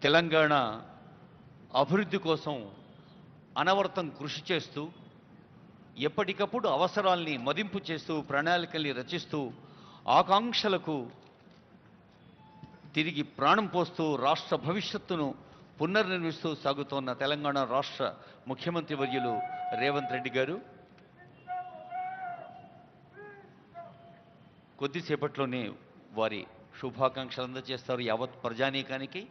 తెలంగాణ అభివృద్ధి కోసం అనవరతం కృషి చేస్తూ ఎప్పటికప్పుడు అవసరాల్ని మదింపు చేస్తూ ప్రణాళికల్ని రచిస్తూ ఆకాంక్షలకు తిరిగి ప్రాణం పోస్తూ రాష్ట్ర భవిష్యత్తును పునర్నిర్మిస్తూ సాగుతోన్న తెలంగాణ రాష్ట్ర ముఖ్యమంత్రి వర్యులు రేవంత్ రెడ్డి గారు కొద్దిసేపట్లోనే వారి శుభాకాంక్షలు అందజేస్తారు యావత్ ప్రజానీకానికి.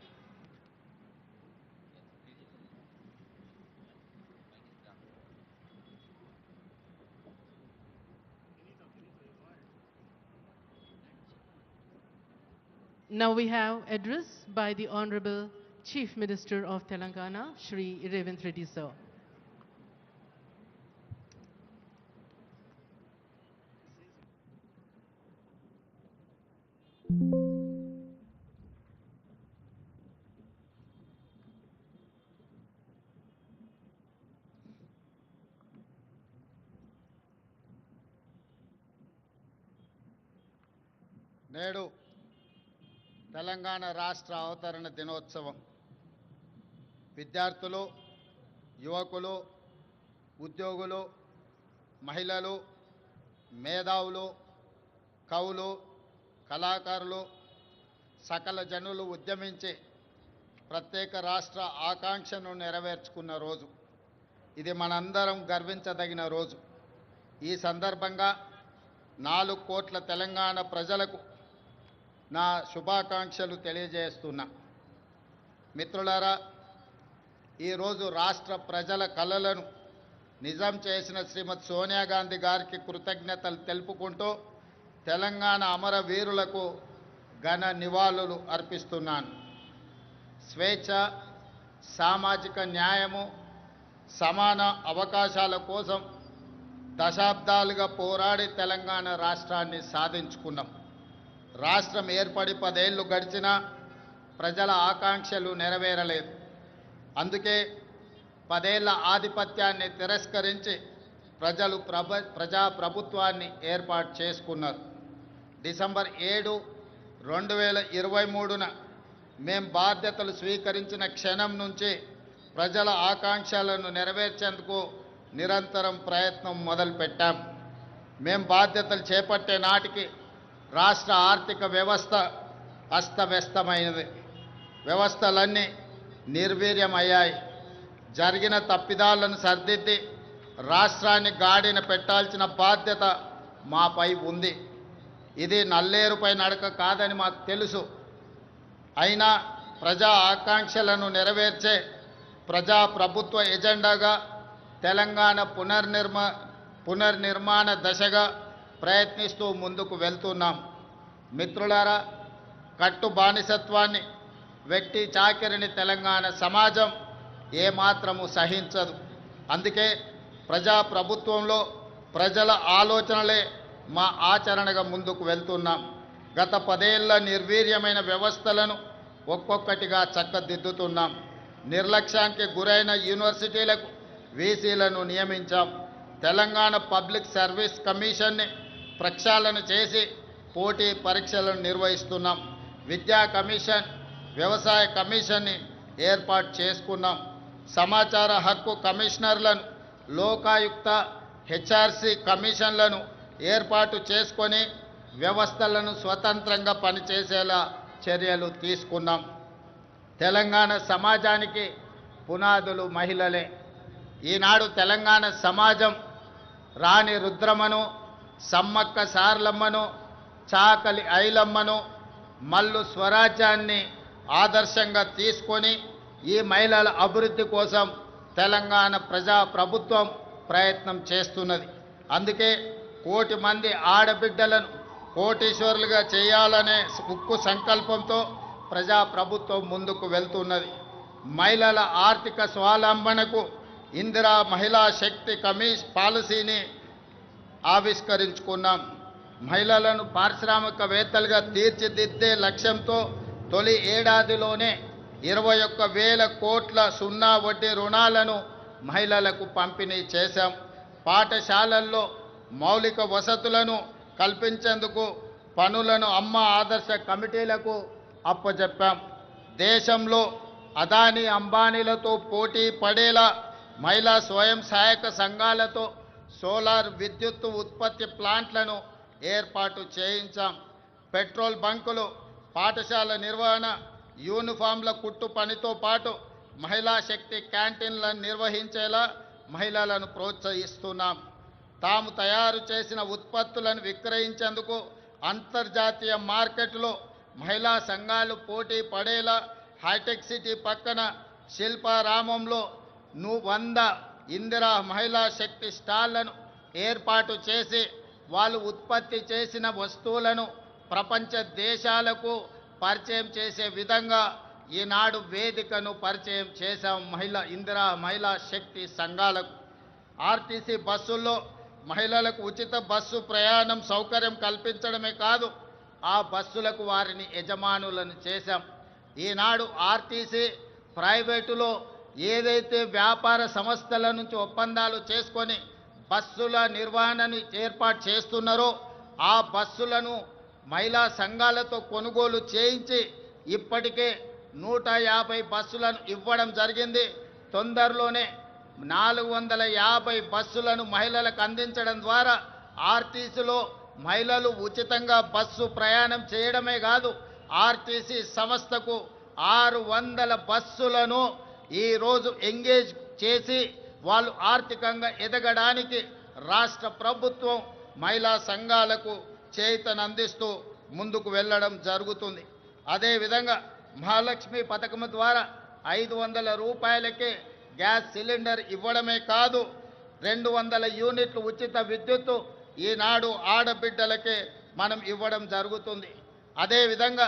Now we have address by the Honorable Chief Minister of Telangana, Shri Revanth Reddy sir. నేడు తెలంగాణ రాష్ట్ర అవతరణ దినోత్సవం విద్యార్థులు, యువకులు, ఉద్యోగులు, మహిళలు, మేధావులు, కవులు, కళాకారులు, సకల జనులు ఉద్యమించి ప్రత్యేక రాష్ట్ర ఆకాంక్షను నెరవేర్చుకున్న రోజు. ఇది మనందరం గర్వించదగిన రోజు. ఈ సందర్భంగా 4 కోట్ల తెలంగాణ ప్రజలకు నా శుభాకాంక్షలు తెలియజేస్తున్నా. మిత్రులారా, ఈరోజు రాష్ట్ర ప్రజల కలలను నిజం చేసిన శ్రీమతి సోనియా గాంధీ గారికి కృతజ్ఞతలు తెలుపుకుంటూ తెలంగాణ అమరవీరులకు ఘన నివాళులు అర్పిస్తున్నాను. స్వేచ్ఛ, సామాజిక న్యాయము, సమాన అవకాశాల కోసం దశాబ్దాలుగా పోరాడి తెలంగాణ రాష్ట్రాన్ని సాధించుకున్నాం. రాష్ట్రం ఏర్పడి 10 ఏళ్లు గడిచినా ప్రజల ఆకాంక్షలు నెరవేరలేదు. అందుకే 10 ఏళ్ల ఆధిపత్యాన్ని తిరస్కరించి ప్రజలు ప్రజాప్రభుత్వాన్ని ఏర్పాటు చేసుకున్నారు. డిసెంబర్ 7, 2023న మేం బాధ్యతలు స్వీకరించిన క్షణం నుంచి ప్రజల ఆకాంక్షలను నెరవేర్చేందుకు నిరంతరం ప్రయత్నం మొదలుపెట్టాం. మేం బాధ్యతలు చేపట్టే నాటికి రాష్ట్ర ఆర్థిక వ్యవస్థ అస్తవ్యస్తమైనది. వ్యవస్థలన్నీ నిర్వీర్యమయ్యాయి. జరిగిన తప్పిదాలను సరిదిద్ది రాష్ట్రాన్ని గాడిన పెట్టాల్సిన బాధ్యత మాపై ఉంది. ఇది నల్లేరుపై నడక కాదని మాకు తెలుసు. అయినా ప్రజా ఆకాంక్షలను నెరవేర్చే ప్రజాప్రభుత్వ ఎజెండాగా తెలంగాణ పునర్నిర్మాణ దశగా ప్రయత్నిస్తూ ముందుకు వెళ్తున్నాం. మిత్రులారా, కట్టు బానిసత్వాన్ని, వ్యక్తి చాకిరిని తెలంగాణ సమాజం ఏమాత్రము సహించదు. అందుకే ప్రజాప్రభుత్వంలో ప్రజల ఆలోచనలే మా ఆచరణగా ముందుకు వెళ్తున్నాం. గత 10 ఏళ్ల నిర్వీర్యమైన వ్యవస్థలను ఒక్కొక్కటిగా చక్కదిద్దుతున్నాం. నిర్లక్ష్యానికి గురైన యూనివర్సిటీలకు వీసీలను నియమించాం. తెలంగాణ పబ్లిక్ సర్వీస్ కమిషన్ని ప్రక్షాళన చేసి పోటీ పరీక్షలను నిర్వహిస్తున్నాం. విద్యా కమిషన్, వ్యవసాయ కమిషన్ని ఏర్పాటు చేసుకున్నాం. సమాచార హక్కు కమిషనర్లను, లోకాయుక్త, హెచ్ఆర్సీ కమిషన్లను ఏర్పాటు చేసుకొని వ్యవస్థలను స్వతంత్రంగా పనిచేసేలా చర్యలు తీసుకున్నాం. తెలంగాణ సమాజానికి పునాదులు మహిళలే. ఈనాడు తెలంగాణ సమాజం రాణి రుద్రమను, సమ్మక్క సార్లమ్మను, చాకలి ఐలమ్మను, మల్లు స్వరాజ్యాన్ని ఆదర్శంగా తీసుకొని ఈ మహిళల అభివృద్ధి కోసం తెలంగాణ ప్రజాప్రభుత్వం ప్రయత్నం చేస్తున్నది. అందుకే 1 కోటి మంది ఆడబిడ్డలను కోటీశ్వరులుగా చేయాలనే ఉక్కు సంకల్పంతో ప్రజాప్రభుత్వం ముందుకు వెళ్తున్నది. మహిళల ఆర్థిక స్వావలంబనకు ఇందిరా మహిళా శక్తి పాలసీని ఆవిష్కరించుకున్నాం. మహిళలను పారిశ్రామికవేత్తలుగా తీర్చిదిద్దే లక్ష్యంతో తొలి ఏడాదిలోనే 21,000 కోట్ల సున్నా వడ్డీ రుణాలను మహిళలకు పంపిణీ చేశాం. పాఠశాలల్లో మౌలిక వసతులను కల్పించేందుకు పనులను అమ్మ ఆదర్శ కమిటీలకు అప్పజెప్పాం. దేశంలో అదానీ అంబానీలతో పోటీ పడేలా మహిళా స్వయం సహాయక సంఘాలతో సోలార్ విద్యుత్ ఉత్పత్తి ప్లాంట్లను ఏర్పాటు చేయించాం. పెట్రోల్ బంకులు, పాఠశాల నిర్వహణ, యూనిఫామ్ల కుట్టు పనితో పాటు మహిళా శక్తి క్యాంటీన్లను నిర్వహించేలా మహిళలను ప్రోత్సహిస్తున్నాం. తాము తయారు చేసిన ఉత్పత్తులను విక్రయించేందుకు అంతర్జాతీయ మార్కెట్లో మహిళా సంఘాలు పోటీ పడేలా హైటెక్ సిటీ పక్కన శిల్పారామంలో 100 ఇందిరా మహిళా శక్తి స్టాళ్లను ఏర్పాటు చేసి వాళ్ళు ఉత్పత్తి చేసిన వస్తువులను ప్రపంచ దేశాలకు పరిచయం చేసే విధంగా ఈనాడు వేదికను పరిచయం చేశాం. ఇందిరా మహిళా శక్తి సంఘాలకు ఆర్టీసీ బస్సుల్లో మహిళలకు ఉచిత బస్సు ప్రయాణం సౌకర్యం కల్పించడమే కాదు, ఆ బస్సులకు వారిని యజమానులను చేశాం. ఈనాడు ఆర్టీసీ ప్రైవేటులో ఏదైతే వ్యాపార సంస్థల నుంచి ఒప్పందాలు చేసుకొని బస్సుల నిర్వహణను ఏర్పాటు చేస్తున్నారో ఆ బస్సులను మహిళా సంఘాలతో కొనుగోలు చేయించి ఇప్పటికే 150 బస్సులను ఇవ్వడం జరిగింది. తొందరలోనే 450 బస్సులను మహిళలకు అందించడం ద్వారా ఆర్టీసీలో మహిళలు ఉచితంగా బస్సు ప్రయాణం చేయడమే కాదు, ఆర్టీసీ సంస్థకు 600 బస్సులను ఈరోజు ఎంగేజ్ చేసి వాళ్ళు ఆర్థికంగా ఎదగడానికి రాష్ట్ర ప్రభుత్వం మహిళా సంఘాలకు చేయూతనందిస్తూ ముందుకు వెళ్ళడం జరుగుతుంది. అదేవిధంగా మహాలక్ష్మి పథకం ద్వారా 500 రూపాయలకే గ్యాస్ సిలిండర్ ఇవ్వడమే కాదు, 200 యూనిట్లు ఉచిత విద్యుత్తు ఈనాడు ఆడబిడ్డలకే మనం ఇవ్వడం జరుగుతుంది. అదేవిధంగా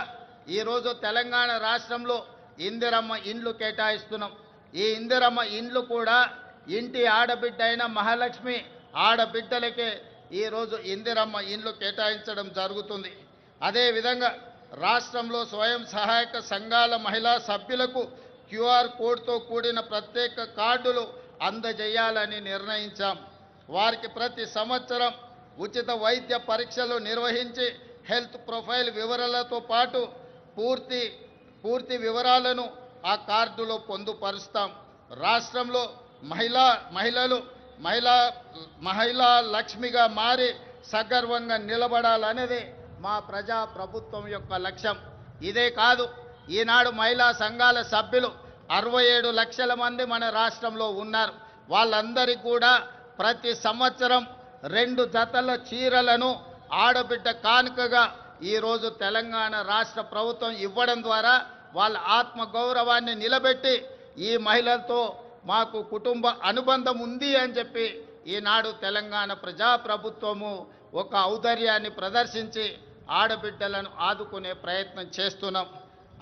ఈరోజు తెలంగాణ రాష్ట్రంలో ఇందిరమ్మ ఇండ్లు కేటాయిస్తున్నాం. ఈ ఇందిరమ్మ ఇండ్లు కూడా ఇంటి ఆడబిడ్డ అయిన మహాలక్ష్మి ఆడబిడ్డలకే ఈరోజు ఇందిరమ్మ ఇండ్లు కేటాయించడం జరుగుతుంది. అదేవిధంగా రాష్ట్రంలో స్వయం సహాయక సంఘాల మహిళా సభ్యులకు QR కోడ్తో కూడిన ప్రత్యేక కార్డులు అందజేయాలని నిర్ణయించాం. వారికి ప్రతి సంవత్సరం ఉచిత వైద్య పరీక్షలు నిర్వహించి హెల్త్ ప్రొఫైల్ వివరాలతో పాటు పూర్తి వివరాలను ఆ కార్డులో పొందుపరుస్తాం. రాష్ట్రంలో మహిళా లక్ష్మిగా మారి సగర్వంగా నిలబడాలనేది మా ప్రజా ప్రభుత్వం యొక్క లక్ష్యం. ఇదే కాదు, ఈనాడు మహిళా సంఘాల సభ్యులు 67 లక్షల మంది మన రాష్ట్రంలో ఉన్నారు. వాళ్ళందరికీ కూడా ప్రతి సంవత్సరం 2 జతల చీరలను ఆడబిడ్డ కానుకగా ఈరోజు తెలంగాణ రాష్ట్ర ప్రభుత్వం ఇవ్వడం ద్వారా వాళ్ళ ఆత్మగౌరవాన్ని నిలబెట్టి ఈ మహిళలతో మాకు కుటుంబ అనుబంధం ఉంది అని చెప్పి ఈనాడు తెలంగాణ ప్రజాప్రభుత్వము ఒక ఔదార్యాన్ని ప్రదర్శించి ఆడబిడ్డలను ఆదుకునే ప్రయత్నం చేస్తున్నాం.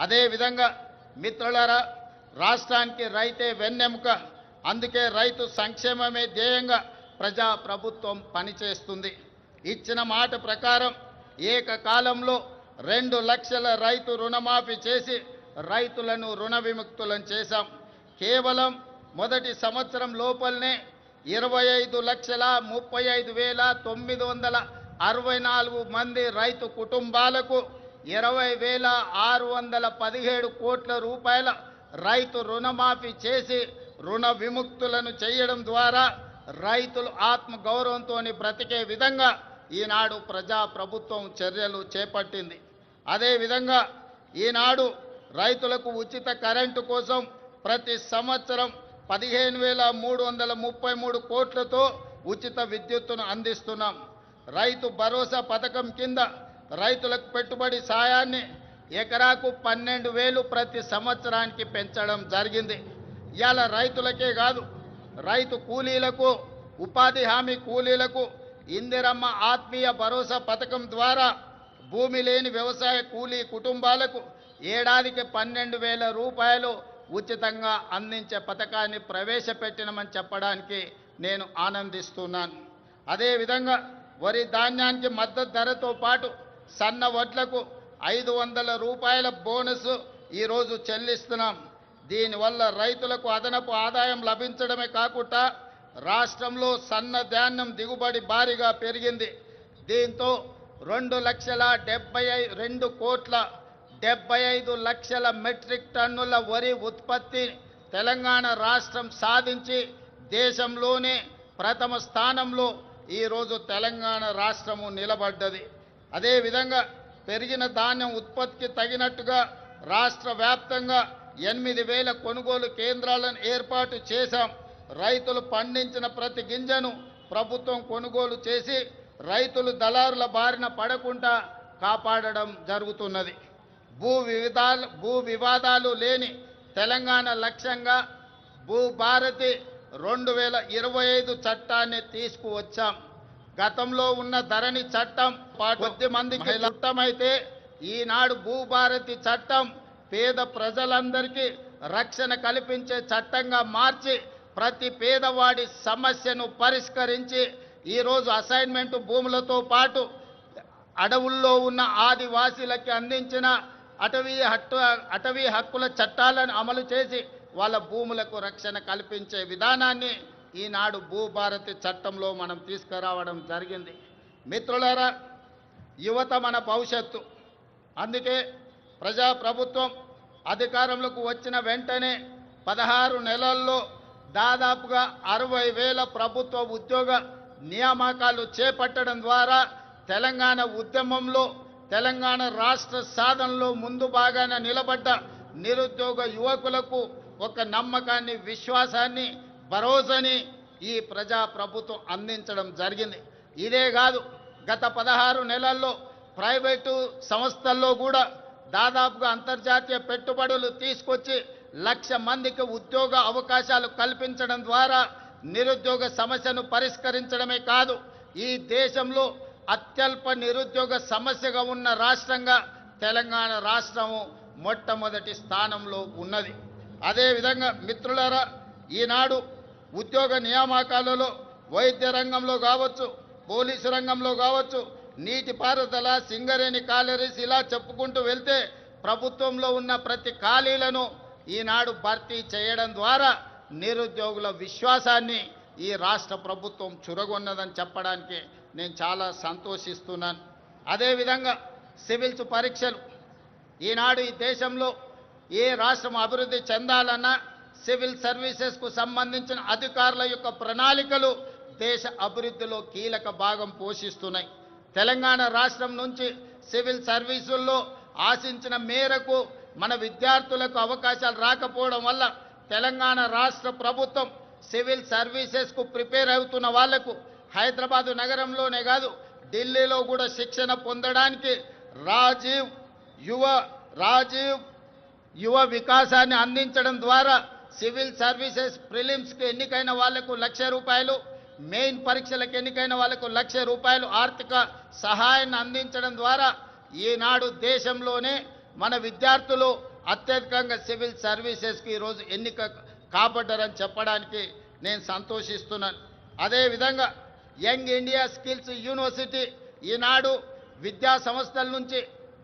అదేవిధంగా మిత్రులారా, రాష్ట్రానికి రైతే వెన్నెముక, అందుకే రైతు సంక్షేమమే ధ్యేయంగా ప్రజాప్రభుత్వం పనిచేస్తుంది. ఇచ్చిన మాట ప్రకారం ఏకకాలంలో 2 లక్షల రైతు రుణమాఫీ చేసి రైతులను రుణ విముక్తులను చేశాం. కేవలం మొదటి సంవత్సరం లోపలనే 25,35,964 మంది రైతు కుటుంబాలకు 20,617 కోట్ల రూపాయల రైతు రుణమాఫీ చేసి రుణ విముక్తులను చేయడం ద్వారా రైతులు ఆత్మగౌరవంతో బ్రతికే విధంగా ఈనాడు ప్రజాప్రభుత్వం చర్యలు చేపట్టింది. అదేవిధంగా ఈనాడు రైతులకు ఉచిత కరెంటు కోసం ప్రతి సంవత్సరం 15,333 కోట్లతో ఉచిత విద్యుత్తును అందిస్తున్నాం. రైతు భరోసా పథకం కింద రైతులకు పెట్టుబడి సాయాన్ని ఎకరాకు 12,000 ప్రతి సంవత్సరానికి పెంచడం జరిగింది. ఇవాళ రైతులకే కాదు, రైతు కూలీలకు, ఉపాధి హామీ కూలీలకు ఇందిరమ్మ ఆత్మీయ భరోసా పథకం ద్వారా భూమి లేని వ్యవసాయ కూలీ కుటుంబాలకు ఏడాదికి 12,000 రూపాయలు ఉచితంగా అందించే పథకాన్ని ప్రవేశపెట్టినమని చెప్పడానికి నేను ఆనందిస్తున్నాను. అదేవిధంగా వరి ధాన్యానికి మద్దతు ధరతో పాటు సన్న వడ్లకు 500 రూపాయల బోనస్ ఈరోజు చెల్లిస్తున్నాం. దీనివల్ల రైతులకు అదనపు ఆదాయం లభించడమే కాకుండా రాష్ట్రంలో సన్న ధాన్యం దిగుబడి భారీగా పెరిగింది. దీంతో 2,72 కోట్ల 75 లక్షల మెట్రిక్ టన్నుల వరి ఉత్పత్తి తెలంగాణ రాష్ట్రం సాధించి దేశంలోనే ప్రథమ స్థానంలో ఈరోజు తెలంగాణ రాష్ట్రము నిలబడ్డది. అదేవిధంగా పెరిగిన ధాన్యం ఉత్పత్తికి తగినట్టుగా రాష్ట్ర వ్యాప్తంగా 8,000 కొనుగోలు కేంద్రాలను ఏర్పాటు చేశాం. రైతులు పండించిన ప్రతి గింజను ప్రభుత్వం కొనుగోలు చేసి రైతులు దళారుల బారిన పడకుండా కాపాడడం జరుగుతున్నది. భూ వివాదాలు లేని తెలంగాణ లక్ష్యంగా భూభారతి 2025 చట్టాన్ని తీసుకువచ్చాం. గతంలో ఉన్న ధరణి చట్టం కొద్ది మందికి చట్టమైతే ఈనాడు భూభారతి చట్టం పేద ప్రజలందరికీ రక్షణ కల్పించే చట్టంగా మార్చి ప్రతి పేదవాడి సమస్యను పరిష్కరించి ఈరోజు అసైన్మెంట్ భూములతో పాటు అడవుల్లో ఉన్న ఆదివాసీలకి అందించిన అటవీ హక్కుల చట్టాలను అమలు చేసి వాళ్ళ భూములకు రక్షణ కల్పించే విధానాన్ని ఈనాడు భూభారతి చట్టంలో మనం తీసుకురావడం జరిగింది. మిత్రులారా, యువత మన భవిష్యత్తు. అందుకే ప్రజాప్రభుత్వం అధికారంలోకి వచ్చిన వెంటనే 16 నెలల్లో దాదాపుగా 60,000 ప్రభుత్వ ఉద్యోగ నియామకాలు చేపట్టడం ద్వారా తెలంగాణ ఉద్యమంలో తెలంగాణ రాష్ట్ర సాధనలో ముందు భాగాన నిలబడ్డ నిరుద్యోగ యువకులకు ఒక నమ్మకాన్ని, విశ్వాసాన్ని, భరోసాని ఈ ప్రజాప్రభుత్వం అందించడం జరిగింది. ఇదే కాదు, గత 16 నెలల్లో ప్రైవేటు సంస్థల్లో కూడా దాదాపుగా అంతర్జాతీయ పెట్టుబడులు తీసుకొచ్చి 1,00,000 మందికి ఉద్యోగ అవకాశాలు కల్పించడం ద్వారా నిరుద్యోగ సమస్యను పరిష్కరించడమే కాదు, ఈ దేశంలో అత్యల్ప నిరుద్యోగ సమస్యగా ఉన్న రాష్ట్రంగా తెలంగాణ రాష్ట్రము మొట్టమొదటి స్థానంలో ఉన్నది. అదేవిధంగా మిత్రులారా, ఈనాడు ఉద్యోగ నియామకాలలో వైద్య రంగంలో కావచ్చు, పోలీసు రంగంలో కావచ్చు, నీటిపారుదల, సింగరేణి కాలరీస్ ఇలా చెప్పుకుంటూ వెళ్తే ప్రభుత్వంలో ఉన్న ప్రతి ఖాళీలను ఈనాడు భర్తీ చేయడం ద్వారా నిరుద్యోగుల విశ్వాసాన్ని ఈ రాష్ట్ర ప్రభుత్వం చురగొన్నదని చెప్పడానికి నేను చాలా సంతోషిస్తున్నాను. అదేవిధంగా సివిల్స్ పరీక్షలు ఈనాడు ఈ దేశంలో ఏ రాష్ట్రం అభివృద్ధి చెందాలన్నా సివిల్ సర్వీసెస్కు సంబంధించిన అధికారుల యొక్క ప్రణాళికలు దేశ అభివృద్ధిలో కీలక భాగం పోషిస్తున్నాయి. తెలంగాణ రాష్ట్రం నుంచి సివిల్ సర్వీసుల్లో ఆశించిన మేరకు మన విద్యార్థులకు అవకాశాలు రాకపోవడం వల్ల తెలంగాణ రాష్ట్ర ప్రభుత్వం సివిల్ సర్వీసెస్కు ప్రిపేర్ అవుతున్న వాళ్లకు హైదరాబాదు నగరంలోనే కాదు ఢిల్లీలో కూడా శిక్షణ పొందడానికి రాజీవ్ యువ వికాసాన్ని అందించడం ద్వారా సివిల్ సర్వీసెస్ ప్రిలిమ్స్కి ఎన్నికైన వాళ్లకు ₹1,00,000, మెయిన్ పరీక్షలకు ఎన్నికైన వాళ్లకు ₹1,00,000 ఆర్థిక సహాయాన్ని అందించడం ద్వారా ఈనాడు దేశంలోనే మన విద్యార్థులు అత్యధికంగా సివిల్ సర్వీసెస్కి ఈరోజు ఎన్నిక కాబడ్డారని చెప్పడానికి నేను సంతోషిస్తున్నాను. అదేవిధంగా యంగ్ ఇండియా స్కిల్స్ యూనివర్సిటీ ఈనాడు విద్యా సంస్థల నుంచి,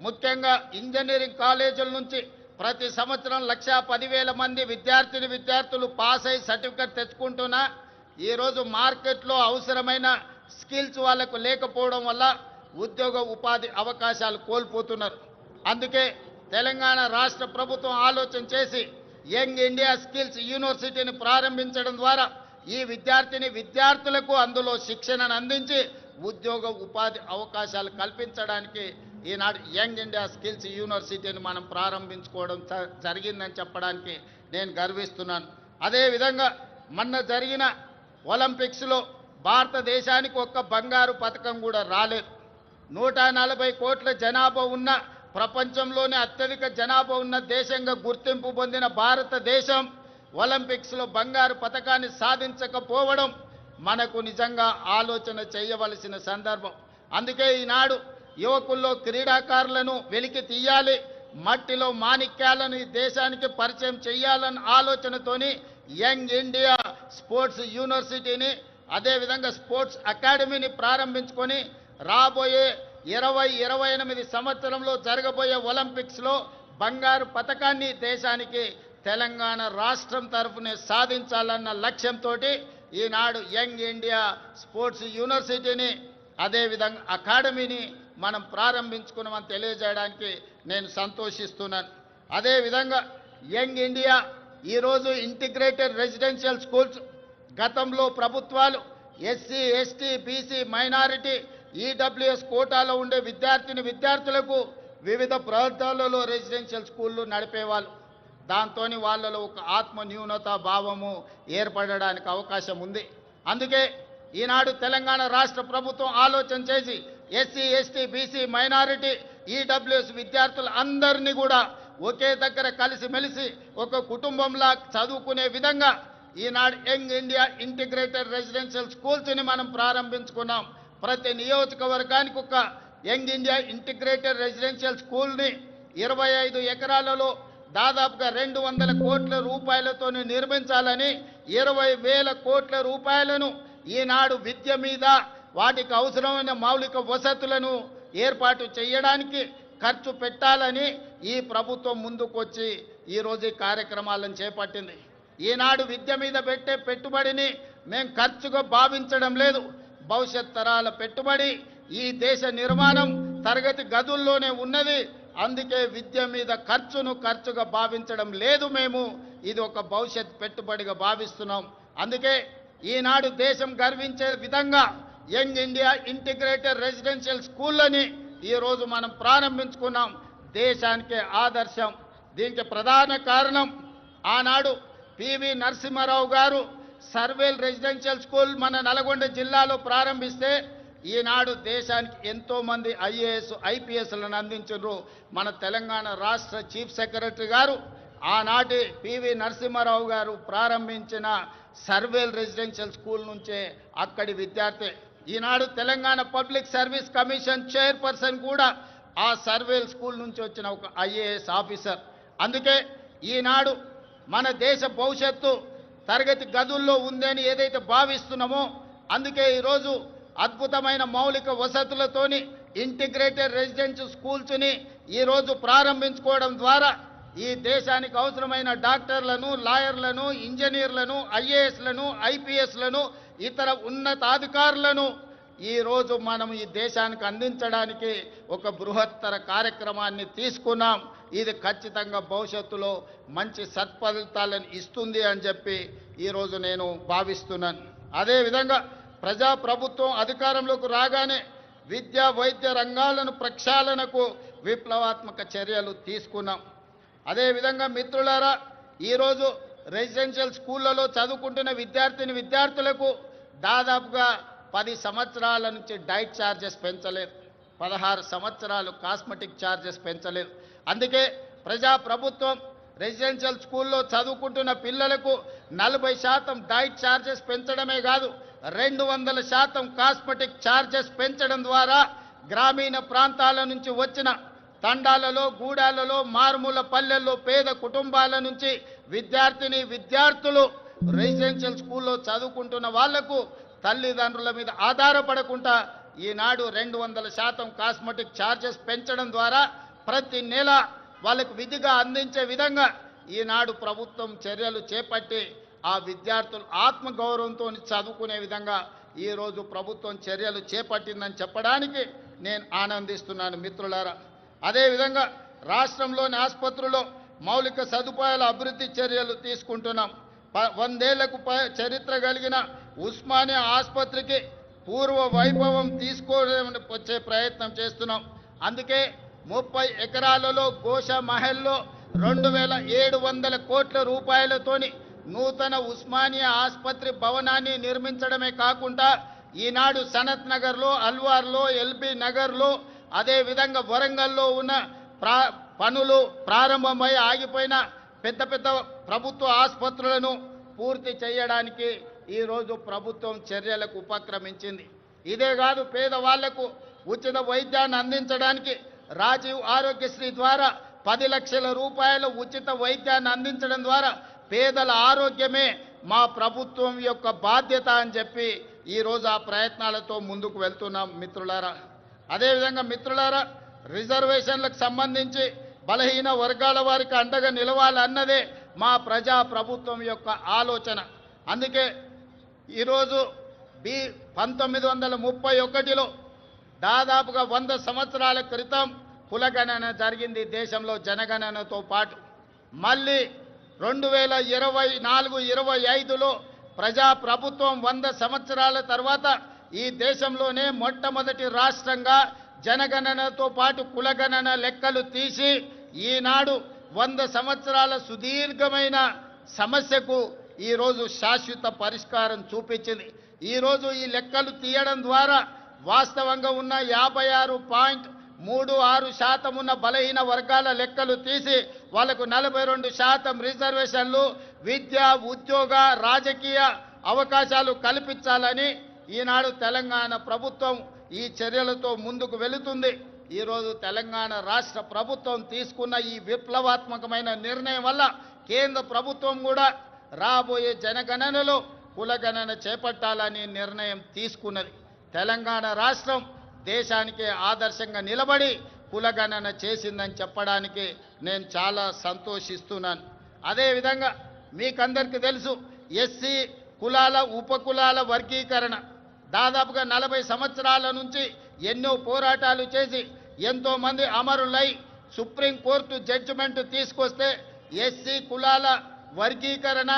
ముఖ్యంగా ఇంజనీరింగ్ కాలేజీల నుంచి ప్రతి సంవత్సరం 1,10,000 మంది విద్యార్థులు పాస్ అయ్యి సర్టిఫికెట్ తెచ్చుకుంటున్నా ఈరోజు మార్కెట్లో అవసరమైన స్కిల్స్ వాళ్ళకు లేకపోవడం వల్ల ఉద్యోగ ఉపాధి అవకాశాలు కోల్పోతున్నారు. అందుకే తెలంగాణ రాష్ట్ర ప్రభుత్వం ఆలోచన చేసి యంగ్ ఇండియా స్కిల్స్ యూనివర్సిటీని ప్రారంభించడం ద్వారా ఈ విద్యార్థులకు అందులో శిక్షణను అందించి ఉద్యోగ ఉపాధి అవకాశాలు కల్పించడానికి ఈనాడు యంగ్ ఇండియా స్కిల్స్ యూనివర్సిటీని మనం ప్రారంభించుకోవడం జరిగిందని చెప్పడానికి నేను గర్విస్తున్నాను. అదేవిధంగా మొన్న జరిగిన ఒలింపిక్స్లో భారతదేశానికి ఒక్క బంగారు పథకం కూడా రాలేదు. 140 కోట్ల జనాభా ఉన్న ప్రపంచంలోనే అత్యధిక జనాభా ఉన్న దేశంగా గుర్తింపు పొందిన భారతదేశం ఒలింపిక్స్లో బంగారు పథకాన్ని సాధించకపోవడం మనకు నిజంగా ఆలోచన చేయవలసిన సందర్భం. అందుకే ఈనాడు యువకుల్లో క్రీడాకారులను వెలికి తీయాలి, మట్టిలో మాణిక్యాలను ఈ దేశానికి పరిచయం చేయాలన్న ఆలోచనతోని యంగ్ ఇండియా స్పోర్ట్స్ యూనివర్సిటీని, అదేవిధంగా స్పోర్ట్స్ అకాడమీని ప్రారంభించుకొని రాబోయే 2028 సంవత్సరంలో జరగబోయే ఒలింపిక్స్లో బంగారు పథకాన్ని దేశానికి తెలంగాణ రాష్ట్రం తరఫునే సాధించాలన్న లక్ష్యంతో ఈనాడు యంగ్ ఇండియా స్పోర్ట్స్ యూనివర్సిటీని, అదేవిధంగా అకాడమీని మనం ప్రారంభించుకున్నామని తెలియజేయడానికి నేను సంతోషిస్తున్నాను. అదేవిధంగా యంగ్ ఇండియా ఈరోజు ఇంటిగ్రేటెడ్ రెసిడెన్షియల్ స్కూల్స్ గతంలో ప్రభుత్వాలు SC ST BC minority EWS కోటాలో ఉండే విద్యార్థులకు వివిధ ప్రాంతాలలో రెసిడెన్షియల్ స్కూళ్ళు నడిపేవాళ్ళు. దాంతో వాళ్ళలో ఒక ఆత్మ న్యూనత భావము ఏర్పడడానికి అవకాశం ఉంది. అందుకే ఈనాడు తెలంగాణ రాష్ట్ర ప్రభుత్వం ఆలోచన చేసి SC ST BC minority EWS విద్యార్థులు అందరినీ కూడా ఒకే దగ్గర కలిసిమెలిసి ఒక కుటుంబంలా చదువుకునే విధంగా ఈనాడు యంగ్ ఇండియా ఇంటిగ్రేటెడ్ రెసిడెన్షియల్ స్కూల్స్ని మనం ప్రారంభించుకున్నాం. ప్రతి నియోజకవర్గానికి ఒక యంగ్ ఇండియా ఇంటిగ్రేటెడ్ రెసిడెన్షియల్ స్కూల్ని 25 ఎకరాలలో దాదాపుగా 200 కోట్ల రూపాయలతో నిర్మించాలని 20,000 కోట్ల రూపాయలను ఈనాడు విద్య మీద వాటికి అవసరమైన మౌలిక వసతులను ఏర్పాటు చేయడానికి ఖర్చు పెట్టాలని ఈ ప్రభుత్వం ముందుకొచ్చి ఈరోజు ఈ కార్యక్రమాలను చేపట్టింది. ఈనాడు విద్య మీద పెట్టే పెట్టుబడిని మేము ఖర్చుగా భావించడం లేదు. భవిష్యత్ తరాల పెట్టుబడి ఈ దేశ నిర్మాణం తరగతి గదుల్లోనే ఉన్నది. అందుకే విద్య మీద ఖర్చుగా భావించడం లేదు. మేము ఇది ఒక భవిష్యత్ పెట్టుబడిగా భావిస్తున్నాం. అందుకే ఈనాడు దేశం గర్వించే విధంగా యంగ్ ఇండియా ఇంటిగ్రేటెడ్ రెసిడెన్షియల్ స్కూళ్ళని ఈరోజు మనం ప్రారంభించుకున్నాం. దేశానికే ఆదర్శం. దీనికి ప్రధాన కారణం ఆనాడు పివి నరసింహారావు గారు సర్వేల్ రెసిడెన్షియల్ స్కూల్ మన నల్గొండ జిల్లాలో ప్రారంభిస్తే ఈనాడు దేశానికి ఎంతోమంది ఐఏఎస్ ఐపీఎస్లను అందించారు. మన తెలంగాణ రాష్ట్ర చీఫ్ సెక్రటరీ గారు ఆనాటి పివి నరసింహారావు గారు ప్రారంభించిన సర్వేల్ రెసిడెన్షియల్ స్కూల్ నుంచే అక్కడి విద్యార్థి. ఈనాడు Telangana public service commission chairperson కూడా ఆ సర్వేల్ స్కూల్ నుంచి వచ్చిన ఒక ఐఏఎస్ ఆఫీసర్. అందుకే ఈనాడు మన దేశ భవిష్యత్తు తరగతి గదుల్లో ఉందని ఏదైతే భావిస్తున్నామో అందుకే ఈరోజు అద్భుతమైన మౌలిక వసతులతోని ఇంటిగ్రేటెడ్ రెసిడెన్షియల్ స్కూల్స్ని ఈరోజు ప్రారంభించుకోవడం ద్వారా ఈ దేశానికి అవసరమైన డాక్టర్లను, లాయర్లను, ఇంజనీర్లను, ఐఏఎస్లను, ఐపీఎస్లను, ఇతర ఉన్నతాధికారులను ఈరోజు మనం ఈ దేశానికి అందించడానికి ఒక బృహత్తర కార్యక్రమాన్ని తీసుకున్నాం. ఇది ఖచ్చితంగా భవిష్యత్తులో మంచి సత్ఫలితాలను ఇస్తుంది అని చెప్పి ఈరోజు నేను భావిస్తున్నాను. అదేవిధంగా ప్రజాప్రభుత్వం అధికారంలోకి రాగానే విద్యా వైద్య రంగాలను ప్రక్షాళనకు విప్లవాత్మక చర్యలు తీసుకున్నాం. అదేవిధంగా మిత్రులారా, ఈరోజు రెసిడెన్షియల్ స్కూళ్ళలో చదువుకుంటున్న విద్యార్థులకు దాదాపుగా 10 సంవత్సరాల నుంచి డైట్ ఛార్జెస్ పెంచలేదు. 16 సంవత్సరాలు కాస్మెటిక్ ఛార్జెస్ పెంచలేదు. అందుకే ప్రజాప్రభుత్వం రెసిడెన్షియల్ స్కూల్లో చదువుకుంటున్న పిల్లలకు 40% డైట్ ఛార్జెస్ పెంచడమే కాదు 200% కాస్మెటిక్ ఛార్జెస్ పెంచడం ద్వారా గ్రామీణ ప్రాంతాల నుంచి వచ్చిన తండాలలో, గూడాలలో, మారుమూల పల్లెల్లో పేద కుటుంబాల నుంచి విద్యార్థులు రెసిడెన్షియల్ స్కూల్లో చదువుకుంటున్న వాళ్లకు తల్లిదండ్రుల మీద ఆధారపడకుండా ఈనాడు 200% కాస్మెటిక్ ఛార్జెస్ పెంచడం ద్వారా ప్రతి నెల వాళ్ళకు విధిగా అందించే విధంగా ఈనాడు ప్రభుత్వం చర్యలు చేపట్టి ఆ విద్యార్థులు ఆత్మగౌరవంతో చదువుకునే విధంగా ఈరోజు ప్రభుత్వం చర్యలు చేపట్టిందని చెప్పడానికి నేను ఆనందిస్తున్నాను మిత్రులారా. అదేవిధంగా రాష్ట్రంలోని ఆసుపత్రుల్లో మౌలిక సదుపాయాల అభివృద్ధి చర్యలు తీసుకుంటున్నాం. 100 ఏళ్లకు చరిత్ర కలిగిన ఉస్మానియా ఆసుపత్రికి పూర్వ వైభవం వచ్చే ప్రయత్నం చేస్తున్నాం. అందుకే 30 ఎకరాలలో గోషా మహల్లో 2,700 కోట్ల రూపాయలతోని నూతన ఉస్మానియా ఆసుపత్రి భవనాన్ని నిర్మించడమే కాకుండా ఈనాడు సనత్ నగర్లో, అల్వార్లో, ఎల్బీ నగర్లో, అదేవిధంగా వరంగల్లో ఉన్న పనులు ప్రారంభమై ఆగిపోయిన పెద్ద ప్రభుత్వ ఆసుపత్రులను పూర్తి చేయడానికి ఈరోజు ప్రభుత్వం చర్యలకు ఉపక్రమించింది. ఇదే కాదు, పేదవాళ్లకు ఉచిత వైద్యాన్ని అందించడానికి రాజీవ్ ఆరోగ్యశ్రీ ద్వారా 10 లక్షల రూపాయల ఉచిత వైద్యాన్ని అందించడం ద్వారా పేదల ఆరోగ్యమే మా ప్రభుత్వం యొక్క బాధ్యత అని చెప్పి ఈరోజు ఆ ప్రయత్నాలతో ముందుకు వెళ్తున్నాం మిత్రులారా. అదేవిధంగా మిత్రులారా, రిజర్వేషన్లకు సంబంధించి బలహీన వర్గాల వారికి అండగా నిలవాలన్నదే మా ప్రజా ప్రభుత్వం యొక్క ఆలోచన. అందుకే ఈరోజు 1931లో దాదాపుగా 100 సంవత్సరాల క్రితం కులగణన జరిగింది దేశంలో జనగణనతో పాటు. మళ్ళీ 2024-25లో ప్రజాప్రభుత్వం 100 సంవత్సరాల తర్వాత ఈ దేశంలోనే మొట్టమొదటి రాష్ట్రంగా జనగణనతో పాటు కులగణన లెక్కలు తీసి ఈనాడు 100 సంవత్సరాల సుదీర్ఘమైన సమస్యకు ఈరోజు శాశ్వత పరిష్కారం చూపించింది. ఈరోజు ఈ లెక్కలు తీయడం ద్వారా వాస్తవంగా ఉన్న 56.36% ఉన్న బలహీన వర్గాల లెక్కలు తీసి వాళ్లకు 42% రిజర్వేషన్లు, విద్య, ఉద్యోగ, రాజకీయ అవకాశాలు కల్పించాలని ఈనాడు తెలంగాణ ప్రభుత్వం ఈ చర్యలతో ముందుకు వెళుతుంది. ఈరోజు తెలంగాణ రాష్ట్ర ప్రభుత్వం తీసుకున్న ఈ విప్లవాత్మకమైన నిర్ణయం వల్ల కేంద్ర ప్రభుత్వం కూడా రాబోయే జనగణనలో కులగణన చేపట్టాలని నిర్ణయం తీసుకున్నది. తెలంగాణ రాష్ట్రం దేశానికే ఆదర్శంగా నిలబడి కులగణన చేసిందని చెప్పడానికి నేను చాలా సంతోషిస్తున్నాను. అదేవిధంగా మీకందరికీ తెలుసు, ఎస్సీ కులాల ఉపకులాల వర్గీకరణ దాదాపుగా 40 సంవత్సరాల నుంచి ఎన్నో పోరాటాలు చేసి ఎంతోమంది అమరులై సుప్రీంకోర్టు జడ్జిమెంట్ తీసుకొస్తే ఎస్సీ కులాల వర్గీకరణ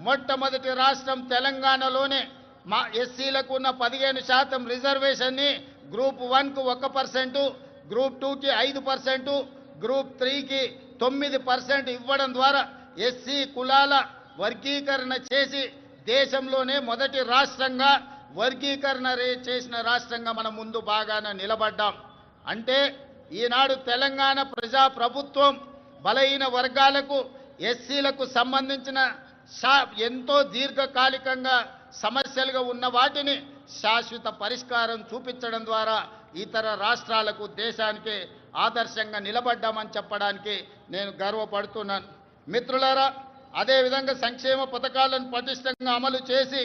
మొట్టమొదటి రాష్ట్రం తెలంగాణలోనే మా ఎస్సీలకు ఉన్న 15% రిజర్వేషన్ని గ్రూప్ 1కు 1%, గ్రూప్ 2కి 5%, గ్రూప్ 3కి 9% ఇవ్వడం ద్వారా ఎస్సీ కులాల వర్గీకరణ చేసి దేశంలోనే మొదటి రాష్ట్రంగా వర్గీకరణ చేసిన రాష్ట్రంగా మనం ముందు బాగాన నిలబడ్డాం. అంటే ఈనాడు తెలంగాణ ప్రజాప్రభుత్వం బలహీన వర్గాలకు, ఎస్సీలకు సంబంధించిన ఎంతో దీర్ఘకాలికంగా సమస్యలుగా ఉన్న వాటిని శాశ్వత పరిష్కారం చూపించడం ద్వారా ఇతర రాష్ట్రాలకు, దేశానికి ఆదర్శంగా నిలబడ్డామని చెప్పడానికి నేను గర్వపడుతున్నాను. మిత్రులారా, అదేవిధంగా సంక్షేమ పథకాలను పటిష్టంగా అమలు చేసి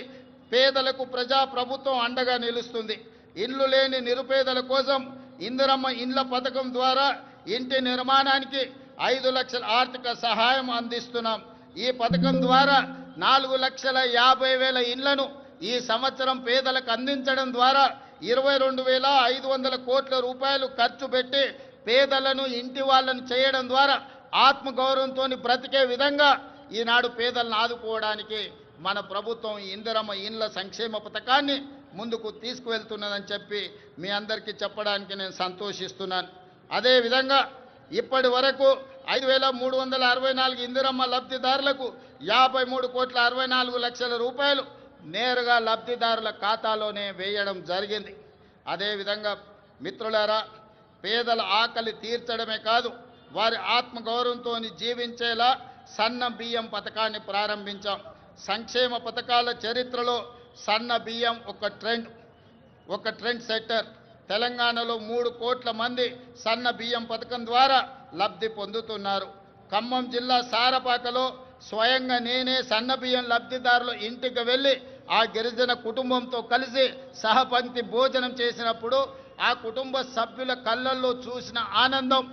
పేదలకు ప్రజాప్రభుత్వం అండగా నిలుస్తుంది. ఇల్లు లేని నిరుపేదల కోసం ఇందిరమ్మ ఇండ్ల పథకం ద్వారా ఇంటి నిర్మాణానికి 5 లక్షల ఆర్థిక సహాయం అందిస్తున్నాం. ఈ పథకం ద్వారా 4,50,000 ఇండ్లను ఈ సంవత్సరం పేదలకు అందించడం ద్వారా 22,500 కోట్ల రూపాయలు ఖర్చు పెట్టి పేదలను ఇంటి వాళ్ళను చేయడం ద్వారా ఆత్మగౌరవంతో బ్రతికే విధంగా ఈనాడు పేదలను ఆదుకోవడానికి మన ప్రభుత్వం ఇందిరమ్మ ఇండ్ల సంక్షేమ పథకాన్ని ముందుకు తీసుకువెళ్తున్నదని చెప్పి మీ అందరికీ చెప్పడానికి నేను సంతోషిస్తున్నాను. అదేవిధంగా ఇప్పటి వరకు 5,364 ఇందిరమ్మ లబ్ధిదారులకు 53,64,00,000 రూపాయలు నేరుగా లబ్ధిదారుల ఖాతాలోనే వేయడం జరిగింది. అదేవిధంగా మిత్రులారా, పేదల ఆకలి తీర్చడమే కాదు, వారి ఆత్మగౌరవంతో జీవించేలా సన్న బియ్యం పథకాన్ని ప్రారంభించాం. సంక్షేమ పథకాల చరిత్రలో సన్న బియ్యం ఒక ట్రెండ్ సెట్టర్. తెలంగాణలో 3 కోట్ల మంది సన్న బియ్యం పథకం ద్వారా లబ్ధి పొందుతున్నారు. ఖమ్మం జిల్లా సారపాకలో స్వయంగా నేనే సన్న బియ్యం లబ్ధిదారుల ఇంటికి వెళ్ళి ఆ గిరిజన కుటుంబంతో కలిసి సహపంక్తి భోజనం చేసినప్పుడు ఆ కుటుంబ సభ్యుల కళ్ళల్లో చూసిన ఆనందం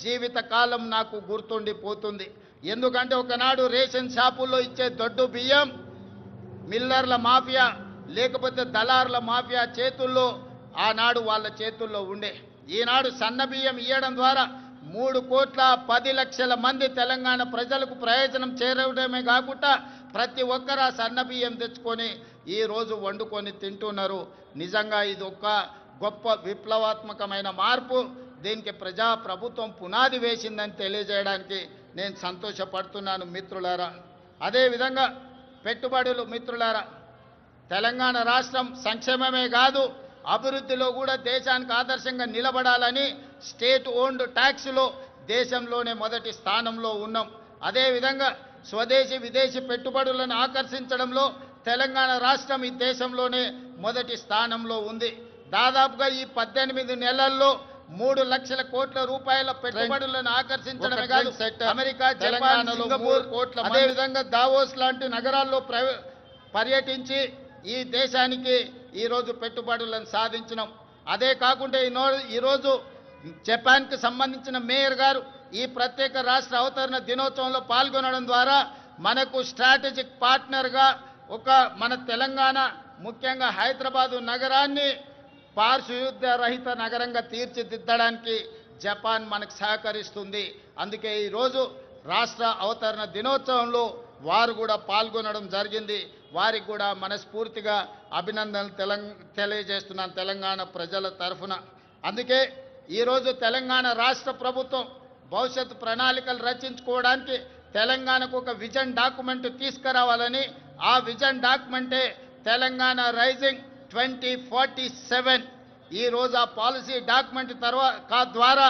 జీవితకాలం నాకు గుర్తుండిపోతుంది. ఎందుకంటే ఒకనాడు రేషన్ షాపుల్లో ఇచ్చే దొడ్డు బియ్యం మిల్లర్ల మాఫియా లేకపోతే దళారుల మాఫియా చేతుల్లో ఆనాడు వాళ్ళ చేతుల్లో ఉండే. ఈనాడు సన్న బియ్యం ఇవ్వడం ద్వారా 3,10,00,000 మంది తెలంగాణ ప్రజలకు ప్రయోజనం చేరడమే కాకుండా ప్రతి ఒక్కరు ఆ సన్న బియ్యం తెచ్చుకొని ఈరోజు వండుకొని తింటున్నారు. నిజంగా ఇది ఒక గొప్ప విప్లవాత్మకమైన మార్పు. దీనికి ప్రజాప్రభుత్వం పునాది వేసిందని తెలియజేయడానికి నేను సంతోషపడుతున్నాను మిత్రులారా. అదేవిధంగా పెట్టుబడులు మిత్రులారా, తెలంగాణ రాష్ట్రం సంక్షేమమే కాదు అభివృద్ధిలో కూడా దేశానికి ఆదర్శంగా నిలబడాలని స్టేట్ ఓన్డ్ ట్యాక్స్లో దేశంలోనే మొదటి స్థానంలో ఉన్నాం. అదేవిధంగా స్వదేశీ విదేశీ పెట్టుబడులను ఆకర్షించడంలో తెలంగాణ రాష్ట్రం ఈ దేశంలోనే మొదటి స్థానంలో ఉంది. దాదాపుగా ఈ 18 నెలల్లో 3 లక్షల కోట్ల రూపాయల పెట్టుబడులను ఆకర్షించడమే కాదు అమెరికా, జపాన్, సింగపూర్, అదేవిధంగా దావోస్ లాంటి నగరాల్లో పర్యటించి ఈ దేశానికి ఈరోజు పెట్టుబడులను సాధించినాం. అదే కాకుండా ఈరోజు జపాన్కి సంబంధించిన మేయర్ గారు ఈ ప్రత్యేక రాష్ట్ర అవతరణ దినోత్సవంలో పాల్గొనడం ద్వారా మనకు స్ట్రాటజిక్ పార్ట్నర్గా మన తెలంగాణ ముఖ్యంగా హైదరాబాదు నగరాన్ని పారిశుద్ధ్య రహిత నగరంగా తీర్చిదిద్దడానికి జపాన్ మనకు సహకరిస్తుంది. అందుకే ఈరోజు రాష్ట్ర అవతరణ దినోత్సవంలో వారు కూడా పాల్గొనడం జరిగింది. వారికి కూడా మనస్ఫూర్తిగా అభినందనలు తెలియజేస్తున్నాను తెలంగాణ ప్రజల తరఫున. అందుకే ఈరోజు తెలంగాణ రాష్ట్ర ప్రభుత్వం భవిష్యత్తు ప్రణాళికలు రచించుకోవడానికి తెలంగాణకు ఒక విజన్ డాక్యుమెంట్ తీసుకురావాలని, ఆ విజన్ డాక్యుమెంటే తెలంగాణ రైజింగ్ 2047. ఈరోజు ఆ పాలసీ డాక్యుమెంట్ ద్వారా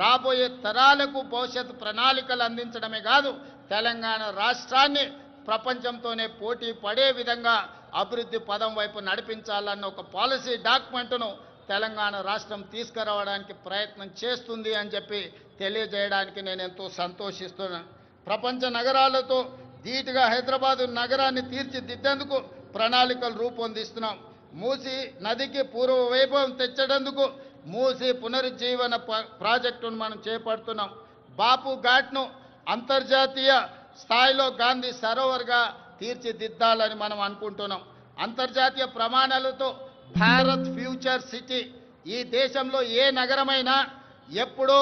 రాబోయే తరాలకు భవిష్యత్తు ప్రణాళికలు అందించడమే కాదు, తెలంగాణ రాష్ట్రాన్ని ప్రపంచంతోనే పోటీ పడే విధంగా అభివృద్ధి పదం వైపు నడిపించాలన్న ఒక పాలసీ డాక్యుమెంట్ను తెలంగాణ రాష్ట్రం తీసుకురావడానికి ప్రయత్నం చేస్తుంది అని చెప్పి తెలియజేయడానికి నేను ఎంతో సంతోషిస్తున్నాను. ప్రపంచ నగరాలతో ధీటుగా హైదరాబాదు నగరాన్ని తీర్చిదిద్దేందుకు ప్రణాళికలు రూపొందిస్తున్నాం. మూసీ నదికి పూర్వ వైభవం తెచ్చేందుకు మూసీ పునరుజ్జీవన ప్రాజెక్టును మనం చేపడుతున్నాం. బాపు ఘాట్ను అంతర్జాతీయ స్థాయిలో గాంధీ సరోవర్గా తీర్చిదిద్దాలని మనం అనుకుంటున్నాం. అంతర్జాతీయ ప్రమాణాలతో భారత్ ఫ్యూచర్ సిటీ, ఈ దేశంలో ఏ నగరమైనా ఎప్పుడో